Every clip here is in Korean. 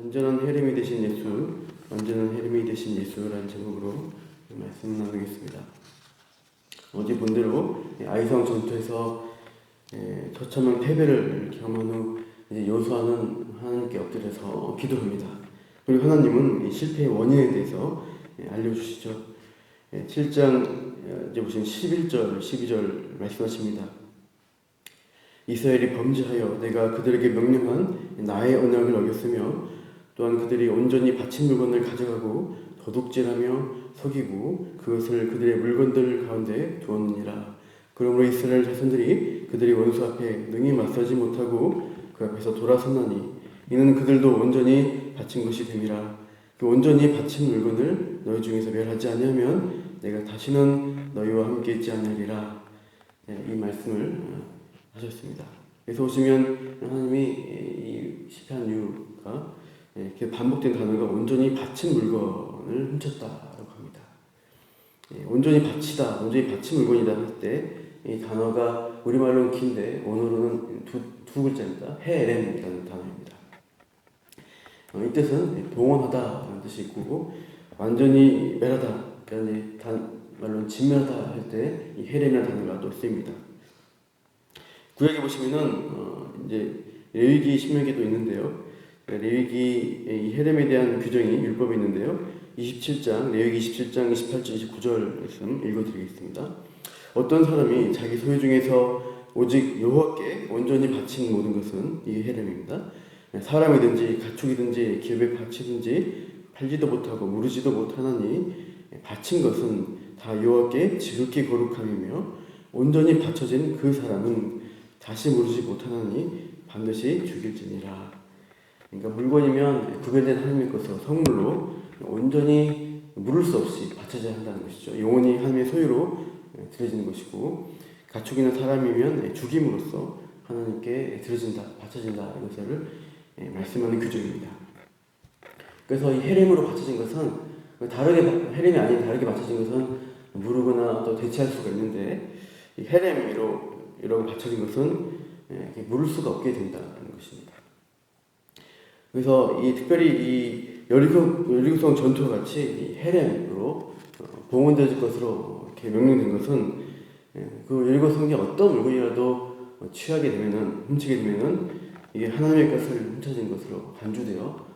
완전한 헤렘이 되신 예수, 완전한 헤렘이 되신 예수라는 제목으로 말씀 나누겠습니다. 어제 본 대로 아이성 전투에서 처참한 패배를 경험한 후 이제 여호수아는 하나님께 엎드려서 기도합니다. 그리고 하나님은 실패의 원인에 대해서 알려주시죠. 7장 이제 보시면 11절, 12절 말씀하십니다. 이스라엘이 범죄하여 내가 그들에게 명령한 나의 언약을 어겼으며 또한 그들이 온전히 바친 물건을 가져가고 도둑질하며 속이고 그것을 그들의 물건들 가운데 두었느니라. 그러므로 이스라엘 자손들이 그들의 원수 앞에 능히 맞서지 못하고 그 앞에서 돌아섰나니 이는 그들도 온전히 바친 것이 됨이라. 그 온전히 바친 물건을 너희 중에서 멸하지 아니하면 내가 다시는 너희와 함께 있지 않으리라. 이 말씀을 하셨습니다. 그래서 보시면 하나님이 이 시편 이유가 이렇게 반복된 단어가 온전히 바친 물건을 훔쳤다라고 합니다. 온전히 바치다, 온전히 바친 물건이다 할 때 이 단어가 우리말로는 긴데 원어로는 두 글자입니다. 헤렘이라는 단어입니다. 이 뜻은 동원하다라는 뜻이 있고 완전히 멸하다, 그러니까 말로는 진멸하다 할 때 이 헤렘이라는 단어가 또 쓰입니다. 구약에 보시면은 이제 레위기, 신명기도 있는데요. 레위기 이 헤렘에 대한 규정이 율법에 있는데요. 27장, 레위기 27장 28절 29절 말씀 읽어드리겠습니다. 어떤 사람이 자기 소유 중에서 오직 여호와께 온전히 바친 모든 것은 이게 헤렘입니다. 사람이든지 가축이든지 기업의 가치든지 팔지도 못하고 무르지도 못하나니 바친 것은 다 여호와께 지극히 거룩함이며 온전히 바쳐진 그 사람은 다시 무르지 못하나니 반드시 죽일지니라. 그러니까 물건이면 구별된 하나님의 것으로 선물로 온전히 물을 수 없이 바쳐져야 한다는 것이죠. 영원히 하나님의 소유로 드려지는 것이고 가축이나 사람이면 죽임으로써 하나님께 드려진다, 바쳐진다 이것을 말씀하는 규정입니다. 그래서 이 헤렘으로 바쳐진 것은 헤렘이 아닌 다르게 바쳐진 것은 무르거나 또 대체할 수가 있는데 이 헤렘으로 바쳐진 것은 물을 수가 없게 된다는 것입니다. 그래서 특별히 이 여리고성 전투와 같이 이 헤렘으로 봉헌될 것으로 이렇게 명령된 것은 그 여리고 성에 어떤 물건이라도 취하게 되면은, 훔치게 되면은 이게 하나님의 것을 훔쳐진 것으로 간주되어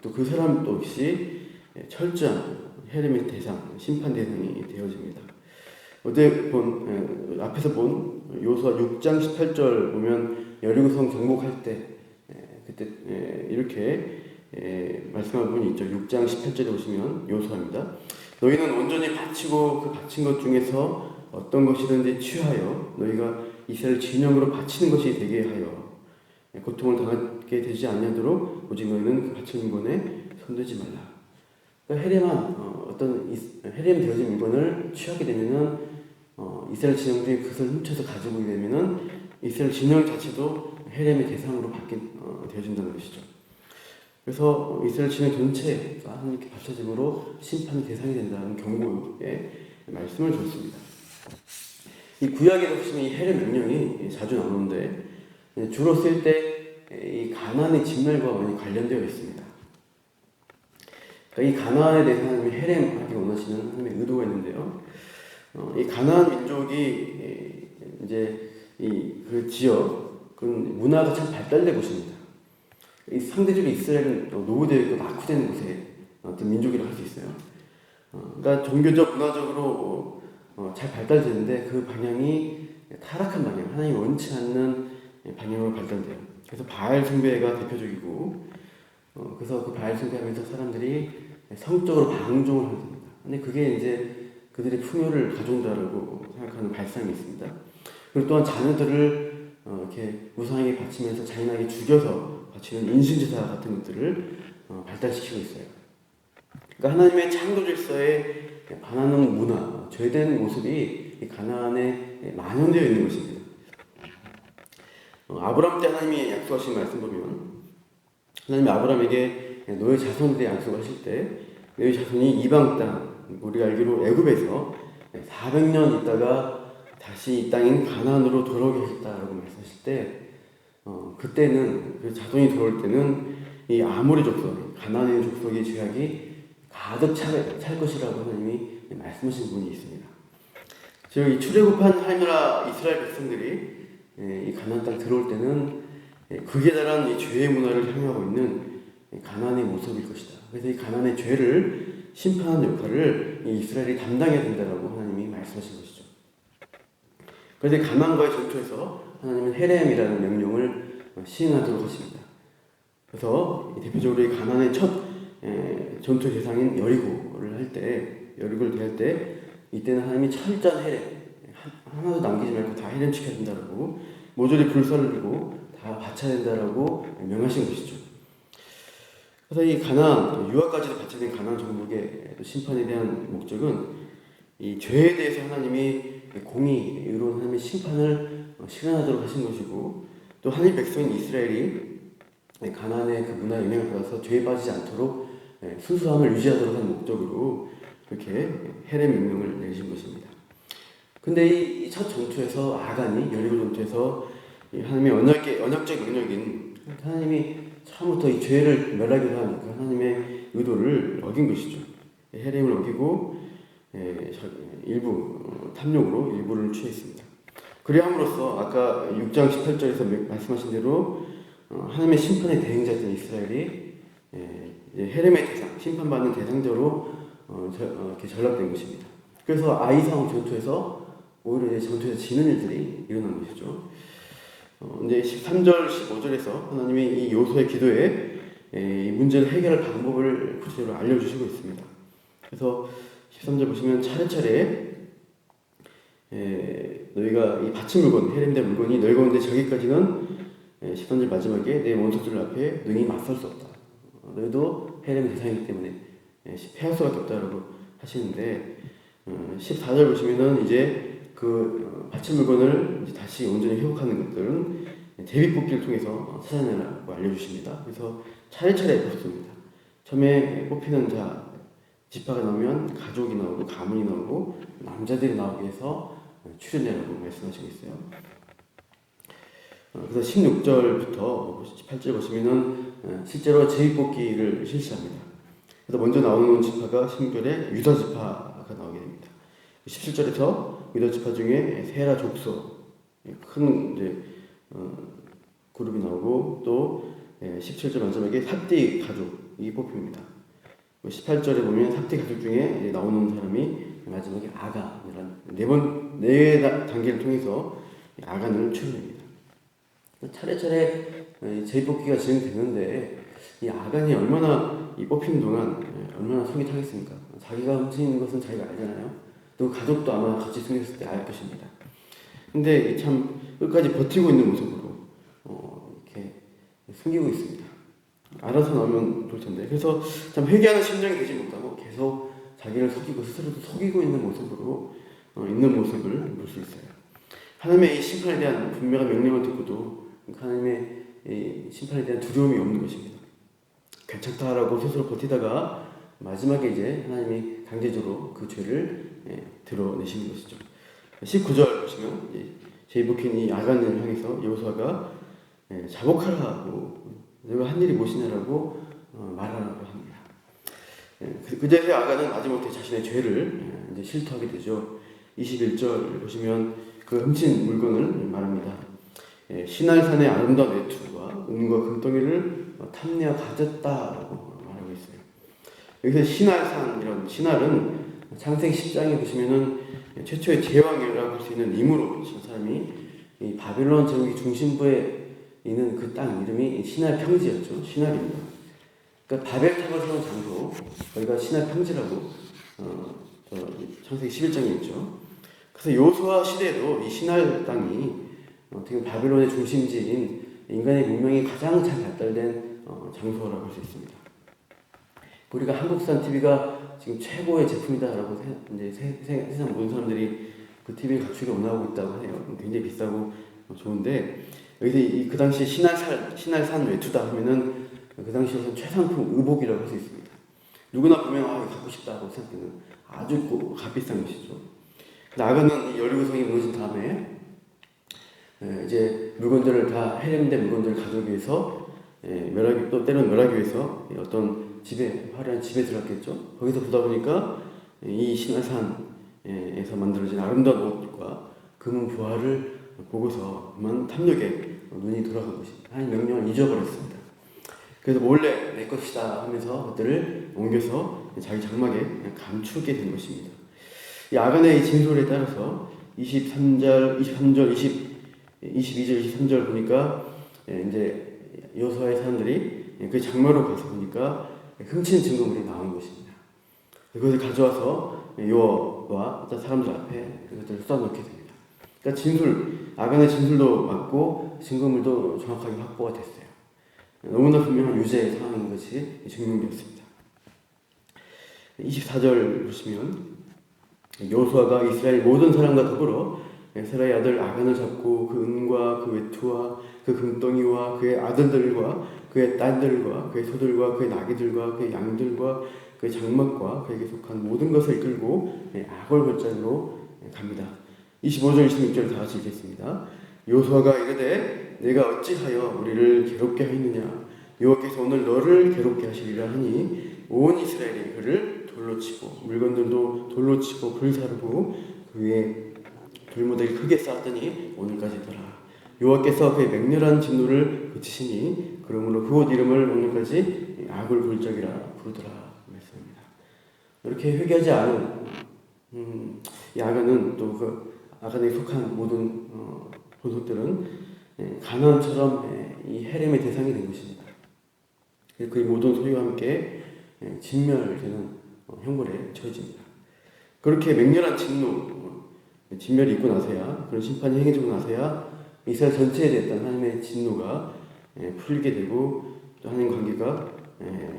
또 그 사람 역시 철저한 헤렘의 대상, 심판 대상이 되어집니다. 어제 앞에서 본 여호수아 6장 18절 보면 여리고성 정복할 때 그때 이렇게 말씀한 분이 있죠. 6장 18절에 보시면 여호수아입니다. 너희는 온전히 바치고 그 바친 것 중에서 어떤 것이든지 취하여 너희가 이스라엘 진영으로 바치는 것이 되게 하여 고통을 당하게 되지 않도록 오직 너희는 그 바친 물건에 손대지 말라. 그러니까 헤렘 되어진 물건을 취하게 되면은 이스라엘 진영들이 그것을 훔쳐서 가지고 오게 되면은 이스라엘 진영 자체도 헤렘의 대상으로 되어진다는 것이죠. 그래서 이스라엘 진영 전체가 하나님께 바쳐짐으로 심판의 대상이 된다는 경고의 말씀을 줬습니다. 이 구약에 보시면 이 헤렘 명령이 자주 나오는데 주로 쓸 때 이 가나안의 진멸과 많이 관련되어 있습니다. 그러니까 이 가나안에 대해서 하나님이 헤렘하기 원하시는 하나님의 의도가 있는데요. 이 가나안 민족이 이제 그 지역, 그 문화가 참 발달된 곳입니다. 이 상대적으로 이스라엘은 노후되어 있고 낙후되는 곳에 어떤 민족이라고 할 수 있어요. 그러니까 종교적, 문화적으로 잘 발달되는데 그 방향이 타락한 방향, 하나님이 원치 않는 방향으로 발달돼요. 그래서 바알 숭배가 대표적이고, 그래서 그 바알 숭배하면서 사람들이 성적으로 방종을 하게 됩니다. 근데 그게 이제 그들의 풍요를 가져온다라고 생각하는 발상이 있습니다. 그리고 또한 자녀들을 이렇게 우상에게 바치면서 잔인하게 죽여서 바치는 인신제사 같은 것들을 발달시키고 있어요. 그러니까 하나님의 창조 질서에 반하는 문화, 죄된 모습이 이 가나안에 만연되어 있는 것입니다. 아브라함 때 하나님이 약속하신 말씀 보면 하나님이 아브라함에게 너의 자손들의 약속하실 때 너의 자손이 이방 땅, 우리가 알기로 애굽에서 400년 있다가 다시 이 땅인 가나안으로 돌아오게 하겠다라고 말씀하실 때 그때는 그 자손이 돌아올 때는 이 아모리 족속, 가나안의 족속의 죄악이 가득 찰 것이라고 하나님이 말씀하신 부분이 있습니다. 즉, 이 출애굽한 하나님나라 이스라엘 백성들이 이 가나안 땅 들어올 때는 극에 달한 이 죄의 문화를 향하고 있는 가나안의 모습일 것이다. 그래서 이 가나안의 죄를 심판하는 역할을 이 이스라엘이 담당해야 된다라고 하나님이 말씀하신 것이죠. 그래서 가나안과의 전투에서 하나님은 헤렘이라는 명령을 시행하도록 하십니다. 그래서 대표적으로 이 가나안의 첫 전투 대상인 여리고를 대할 때 이때는 하나님이 철저한 헤렘, 하나도 남기지 말고 다 헤렘시켜야 된다라고, 모조리 불사를 들고 다 바쳐야 된다라고 명하신 것이죠. 그래서 이 가나안, 유아까지도 바쳐진 가나안 정복의 심판에 대한 목적은 이 죄에 대해서 하나님이 공의, 의로운 하나님의 심판을 실현하도록 하신 것이고, 또 하나님 백성인 이스라엘이 가나안의 그 문화에 영향을 받아서 죄에 빠지지 않도록 순수함을 유지하도록 하는 목적으로 그렇게 헤렘 명령을 내리신 것입니다. 근데 이 첫 전투에서 아간이, 여리고 전투에서 하나님의 언약적 능력인 하나님이 처음부터 이 죄를 멸하기로 한 그 하나님의 의도를 어긴 것이죠. 헤렘을 어기고 일부 탐욕으로 일부를 취했습니다. 그리함으로써 아까 6장 18절에서 말씀하신 대로 하나님의 심판의 대행자였던 이스라엘이 헤렘의 대상, 심판받는 대상자로 이렇게 전락된 것입니다. 그래서 아이상 전투에서 오히려 전투에서 지는 일들이 일어난 것이죠. 이제 13절, 15절에서 하나님이 이 요소의 기도에 이 문제를 해결할 방법을 구체적으로 알려주시고 있습니다. 그래서 13절 보시면 차례차례 너희가 이 바친 물건, 헤렘된 물건이 너희 가운데 저기까지는 13절 마지막에 내 원수들 앞에 능히 맞설 수 없다. 너희도 헤렘의 대상이기 때문에 패할 수밖에 없다라고 하시는데 14절 보시면은 이제 그 바친 물건을 이제 다시 온전히 회복하는 것들은 대비 뽑기를 통해서 찾아내라고 알려주십니다. 그래서 차례차례 뽑습니다. 처음에 뽑히는 지파가 나오면 가족이 나오고 가문이 나오고 남자들이 나오게 해서 추려내라고 말씀하시고 있어요. 그래서 16절부터 18절 보시면은 실제로 제비뽑기를 실시합니다. 그래서 먼저 나오는 지파가 16절에 유다 지파가 나오게 됩니다. 17절에서 유다 지파 중에 세라 족속 큰 그룹이 나오고, 또 17절 마지막에 삽디 가족이 뽑힙니다. 18절에 보면 삽디 가족 중에 나오는 사람이 마지막에 아간이라는 네 단계를 통해서 아간을 추려냅니다. 차례차례 제비뽑기가 진행되는데 이 아간이 얼마나 이 뽑히는 동안 얼마나 속이 타겠습니까? 자기가 훔친 것은 자기가 알잖아요. 또 가족도 아마 같이 숨겼을 때 알 것입니다. 근데 참 끝까지 버티고 있는 모습으로 이렇게 숨기고 있습니다. 알아서 나오면 좋을 텐데. 그래서 참 회개하는 심정이 되지 못하고 계속 자기를 속이고 스스로도 속이고 있는 모습으로 있는 모습을 볼 수 있어요. 하나님의 이 심판에 대한 분명한 명령을 듣고도 하나님의 이 심판에 대한 두려움이 없는 것입니다. 괜찮다라고 스스로 버티다가 마지막에 이제 하나님이 강제적으로 그 죄를 드러내시는 것이죠. 19절 보시면 제비뽑힌 이 아간을 향해서 여호수아가 자복하라고, 너가 한 일이 무엇이냐라고 말하라고 합니다. 그제서야 아간은 마지못해 자신의 죄를 이제 실토하게 되죠. 21절 보시면 그 훔친 물건을 말합니다. 시날산의 아름다운 외투와 은과 금덩이를 탐내어 가졌다라고 말하고 있어요. 여기서 시날산, 이런 시날은 창세기 10장에 보시면은 최초의 제왕이라고 할 수 있는 니므롯이라는 사람이 이 바벨론 제국의 중심부에 있는 그 땅 이름이 시날 평지였죠. 시날입니다. 그러니까 바벨탑을 세운 장소, 여기가 시날 평지라고 창세기 11장에 있죠. 그래서 요수아 시대에도 이 시날 땅이 어떻게 바벨론의 중심지인 인간의 문명이 가장 잘 발달된 장소라고 할 수 있습니다. 우리가 한국산 TV가 지금 최고의 제품이다라고 이제 세상 모든 사람들이 그 TV를 갖추기 원하고 있다고 해요. 굉장히 비싸고 좋은데, 여기서 그 당시 신할산 외투다 하면은 그 당시에는 최상품 의복이라고 할 수 있습니다. 누구나 보면 이거 갖고 싶다고 생각하는 아주 값비싼 것이죠. 아간은 여리고성이 무너진 다음에 이제 물건들을 다 헤렘된 물건들을 가져오기 위해서 멸하기, 또 때로는 멸하기 위해서 어떤 집에, 화려한 집에 들어갔겠죠. 거기서 보다 보니까 이 시내산에서 만들어진 아름다운 옷과 금은 부화를 보고서만 탐욕에 눈이 돌아간 것입니다. 하나님 명령을 잊어버렸습니다. 그래서 몰래 내 것이다 하면서 그것들을 옮겨서 자기 장막에 감추게 된 것입니다. 이 아간의 이 진술에 따라서 22절, 22절, 23절 보니까 이제 여호수아의 사람들이 그 장막으로 가서 보니까 훔친 증거물이 나온 것입니다. 그것을 가져와서 여호와와 사람들 앞에 그것들을 쏟아놓게 됩니다. 그러니까 아간의 진술도 맞고 증거물도 정확하게 확보가 됐어요. 너무나 분명한 유죄의 상황인 것이 증명되었습니다. 24절 보시면 여호수아가 이스라엘 모든 사람과 더불어 세라의 아들 아간을 잡고 그 은과 그 외투와 그 금덩이와 그의 아들들과 그의 딸들과 그의 소들과 그의 나귀들과 그의 양들과 그의 장막과 그에게 속한 모든 것을 이끌고 아골 골짜기로 갑니다. 25절 26절 다 같이 읽겠습니다. 여호수아가 이르되 내가 어찌하여 우리를 괴롭게 하였느냐 여호와께서 오늘 너를 괴롭게 하시리라 하니 온 이스라엘이 그를 돌로 치고 물건들도 돌로 치고 불사르고 그 위에 돌무더기 크게 쌓았더니 오늘까지더라. 여호와께서 그의 맹렬한 진노를 그치시니 그러므로 그 옷 이름을 오늘까지 아골 골짜기라 부르더라. 말씀입니다. 이렇게 회개하지 않은 이 아간은 또 그 아간에 속한 모든 본속들은 가나안처럼 이 헤렘의 대상이 된 것입니다. 그의 모든 소유와 함께 진멸되는 형벌에 처해집니다. 그렇게 맹렬한 진멸이 있고 나서야 그런 심판이 행해지고 나서야 이스라엘 전체에 대한 하나님의 진노가 풀리게 되고 또 하나님 관계가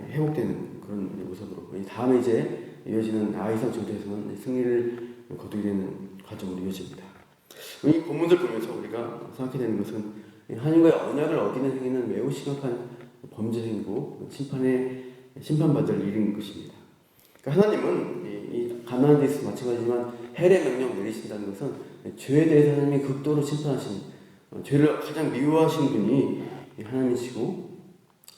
회복되는 그런 모습으로 다음에 이제 이어지는 아이상 전투에서는 승리를 거두게 되는 과정으로 이어집니다. 이 본문을 보면서 우리가 생각해야 되는 것은 하나님과의 언약을 어기는 행위는 매우 심각한 범죄 행위고 심판받을 일인 것입니다. 그러니까 하나님은 이 가나안 데서 마찬가지지만 헬의 명령 내리신다는 것은 죄에 대해서 하나님이 극도로 심판하신 죄를 가장 미워하신 분이 하나님이시고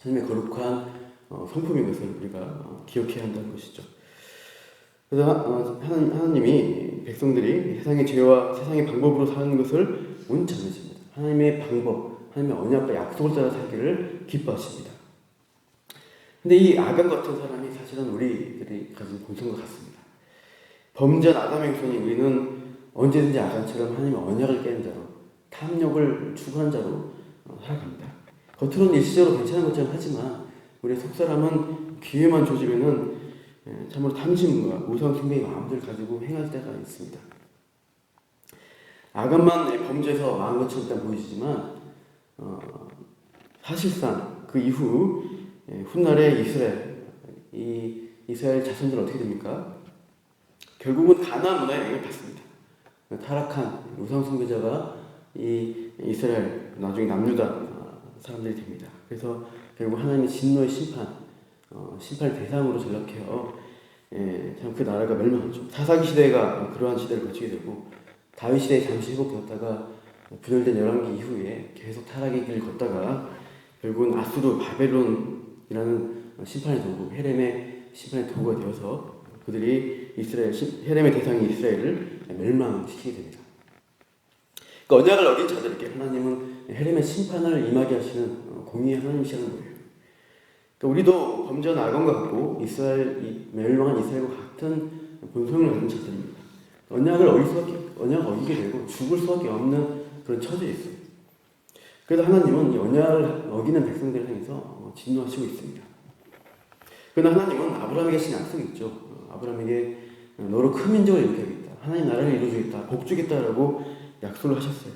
하나님의 거룩한 성품인 것을 우리가 기억해야 한다는 것이죠. 그래서 하나님이 백성들이 세상의 죄와 세상의 방법으로 사는 것을 원치 않으십니다. 하나님의 방법, 하나님의 언약과 약속을 따라 살기를 기뻐하십니다. 근데 이 아간 같은 사람이 사실은 우리들이 가진 본성과 같습니다. 범죄한 아담의 후손인 우리는 언제든지 아간처럼 하나님의 언약을 깨는 자로 탐욕을 추구한 자로 살아갑니다. 겉으로는 일시적으로 괜찮은 것처럼 하지만 우리의 속사람은 기회만 조지면은 참으로 탐심과 우상숭배의 마음들을 가지고 행할 때가 있습니다. 아간만 범죄에서 망한 것처럼 일단 보이지만 사실상 그 이후 훗날의 이스라엘 자손들은 어떻게 됩니까? 결국은 가나안 문화에 영향을 받습니다. 타락한 우상숭배자가 이 이스라엘 나중에 남유다 사람들이 됩니다. 그래서 결국 하나님의 진노의 심판의 대상으로 전락해요. 참 그 나라가 멸망하죠. 사사기 시대가 그러한 시대를 거치게 되고 다윗 시대에 잠시 회복되었다가 분열된 열왕기 이후에 계속 타락의 길을 걷다가 결국은 아수르 바벨론이라는 심판의 도구, 헤렘의 심판의 도구가 되어서 그들이 헤렘의 대상인 이스라엘을 멸망시키게 됩니다. 그러니까 언약을 어긴 자들에게 하나님은 헤렘의 심판을 임하게 하시는 공의의 하나님이시라는 거예요. 그러니까 우리도 범죄한 아간과 같고 멸망한 이스라엘과 같은 본성을 가진 자들입니다. 언약을 어기게 되고 죽을 수밖에 없는 그런 처지에 있어요. 그래서 하나님은 이 언약을 어기는 백성들을 향해서 진노하시고 있습니다. 그러나 하나님은 아브라함에게 하신 약속이 있죠. 아브라함에게 너로 큰 민족을 일으키겠다. 하나님 나라를 이루어주겠다. 복주겠다라고 약속을 하셨어요.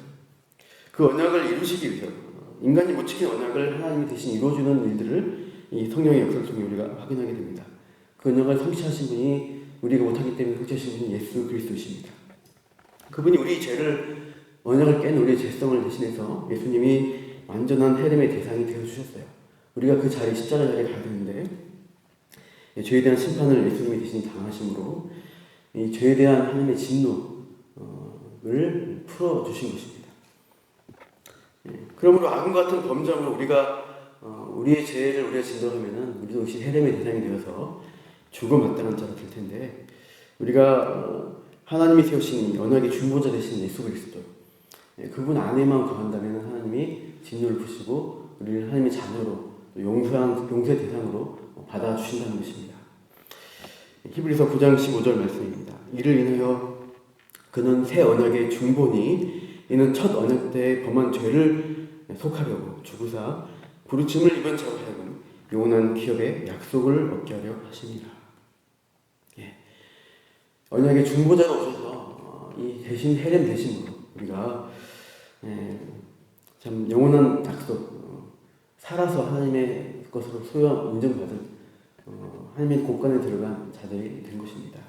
그 언약을 이루시기 위해서 인간이 못 지킨 언약을 하나님이 대신 이루어주는 일들을 이 성령의 역사를 통해 우리가 확인하게 됩니다. 그 언약을 성취하신 분이 우리가 못하기 때문에 성취하신 분이 예수 그리스도이십니다. 그분이 우리 죄를 언약을 깬 우리의 죄성을 대신해서 예수님이 완전한 헤렘의 대상이 되어주셨어요. 우리가 그 자리 십자가 자리에 가야 되는데 죄에 대한 심판을 예수님이 대신 당하심으로 이 죄에 대한 하나님의 진노를 풀어주신 것입니다. 그러므로 아금 같은 범죄함으로 우리가 우리의 죄를 우리가 진정하면은 우리도 역시 헤렘의 대상이 되어서 죽어 마땅한 자가 될 텐데, 우리가 하나님이 세우신 이 언약의 중보자 되신 예수 그리스도, 그분 안에만 거한다면 하나님이 진노를 푸시고 우리를 하나님의 자녀로 용서의 대상으로 받아주신다는 것입니다. 히브리서 9장 15절 말씀입니다. 이를 인하여 그는 새 언약의 중보니 이는 첫 언약 때 범한 죄를 속하려고 죽으사 부르침을 입은 자로 하여금 영원한 기업의 약속을 얻게 하려 하십니다. 언약의 중보자가 오셔서 이 대신 헤렘 대신으로 우리가 참 영원한 약속, 살아서 하나님의 것으로 소유 인정받은 하나님의 곳간에 들어간 자들이 된 것입니다.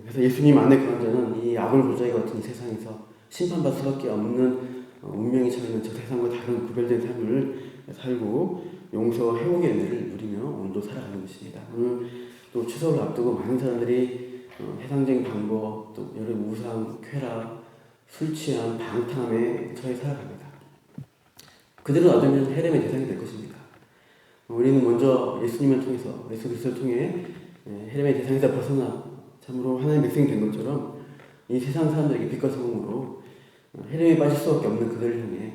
그래서 예수님 안에 거한 자는 이 악을 보자기 같은 세상에서 심판받을 수밖에 없는 운명이 처해있는 저 세상과 다른 구별된 삶을 살고 용서와 회복의 은혜를 누리며 오늘도 살아가는 것입니다. 오늘 또 추석을 앞두고 많은 사람들이 해상적인 방법, 또 여러 우상, 쾌락, 술 취함, 방탕함에 처해 살아갑니다. 그대로 놔두면 헤렘의 대상이 될 것입니다. 우리는 먼저 예수님을 통해서, 예수 그리스도를 통해 헤렘의 대상에서 벗어나 참으로 하나님의 백성이 된 것처럼 이 세상 사람들에게 빛과 소금으로 헤렘에 빠질 수밖에 없는 그들을 향해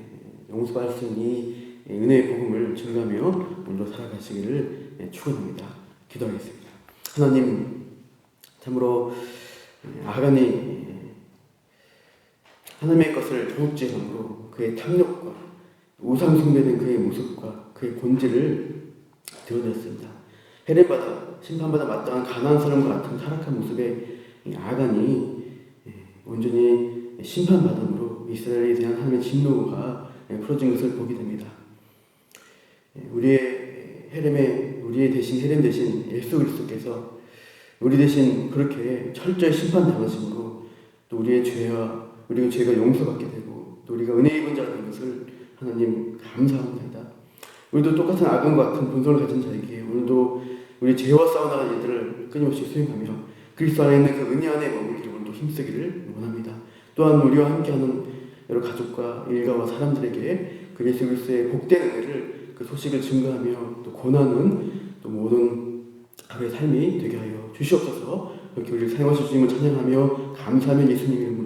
용서받을 수 있는 이 은혜의 복음을 전가하며 오늘도 살아가시기를 축원합니다. 기도하겠습니다. 하나님, 참으로 아간이 하나님의 것을 도둑질함으로 그의 탐욕과 우상 숭배된 그의 모습과 그의 본질을 드러냈습니다. 헤렘받아 심판받아 마땅한 가나안 사람과 같은 타락한 모습의 아간이 온전히 심판받음으로 이스라엘에 대한 하나님의 진노가 풀어진 것을 보게 됩니다. 우리의 대신 헤렘 대신 예수 그리스도께서 우리 대신 그렇게 철저히 심판당하심으로 또 우리의 죄가 용서받게 되고 또 우리가 은혜 입은 자가 된 것을 하나님 감사합니다. 우리도 똑같은 악은과 같은 본성을 가진 자에게 오늘도 우리 죄와 싸워나가는 일들을 끊임없이 수행하며 그리스도 안에 있는 그 은혜 안에 머물기를 오늘도 힘쓰기를 원합니다. 또한 우리와 함께하는 여러 가족과 일가와 사람들에게 그 예수 그리스도의 복된 은혜를 그 소식을 증거하며 또 권하는 또 모든 하루의 삶이 되게 하여 주시옵소서. 이렇게 우리를 사용하실 주님을 찬양하며 감사하며 예수님 이름으로